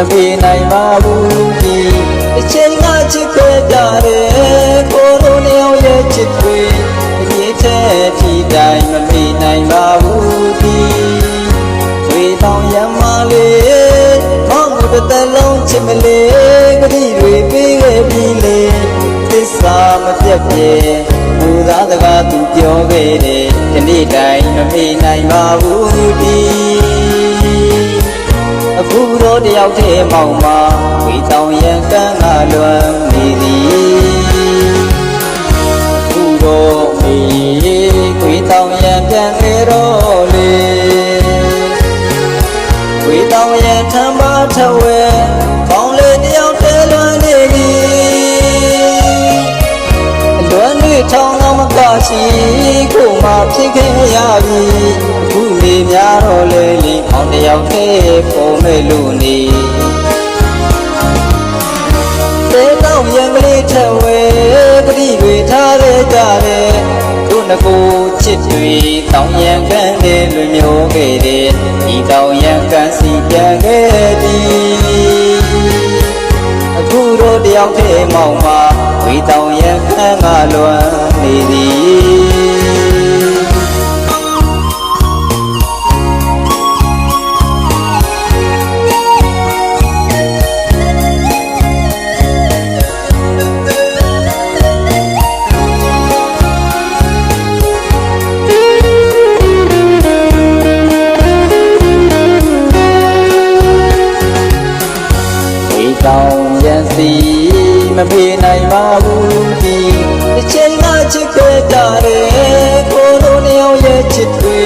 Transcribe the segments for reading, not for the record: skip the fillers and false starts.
ပြေနိုင်ပါဘူးဒီအချိန်ကချစ်ခဲ့ကြတယ်ကိုလိုနှစ်ယောက်ရဲ့ချစ်တွေအရေးတဲ့ဒီတိုင်းမပြေနိုင်ပါဘူးဒီဝေတောင်ရမလေးမောင်ကိုတစ်သက်လုံးချစ်မလေးဂတိတွေပေးခဲ့ပြီလေသစ္စာမပြတ်ပြေလူသားတကားသူပြောခဲ့တယ်ဒီနေ့တိုင်းမပြေနိုင်ပါဘူးဒီအခုတော့တယောက်တည်းမောင်မဝေတောင်ရန်ကန်းကလွမ်းနေသည်အခုတော့မေဝေတောင်ရန်ပြန်လေတော့လေဝေတောင်ရန်ထမ်းပါထဝဲပေါင်းလေတယောက်တည်းလွမ်းနေသည်လွမ်းနေထောင်းတော့မကရှိကိုမှဖြစ်ခဲ့ရပြီအခုနေများတော့လေလေပေါင်းတယောက်တည်းပုံမဲ့လို့နေတဲတောင်ရံကလေးထဝဲပတိတွေထားခဲ့ကြတယ်တို့ငကိုချစ်တွေတောင်ရံကန်းတဲ့လူမျိုးခဲ့တယ်ဒီတောင်ရံကန်းစီပြန်ခဲ့သည်အခုတော့တယောက်တည်းမောင်မဝေတောင်ရံကန်းကလွမ်းနေသည်တောင်ရန်စီမပြေနိုင်ပါဘူးဒီအချိန်ကချစ်ခဲ့ကြတယ်ကိုလိုနှစ်ယောက်ရဲ့ချစ်တွေ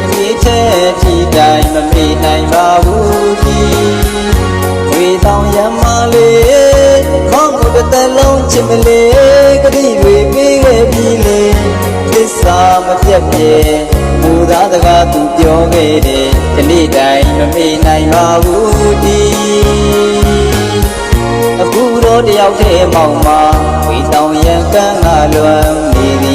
အမြင့်တဲ့ဒီတိုင်းမပြေနိုင်ပါဘူးဒီဝေတောင်ရမလေးမောင်ကိုတစ်သက်လုံးချစ်မလေးဂတိတွေပေးခဲ့ပြီလေသစ္စာမပြတ်ပြေလူသားတကားသူပြောခဲ့တယ်ဒီနေ့တိုင်းမပြေနိုင်ပါဘူးဒီအခုတော့တယောက်တည်းမောင်မဝေတောင်ရန်ကန်းကလွမ်းနေသည်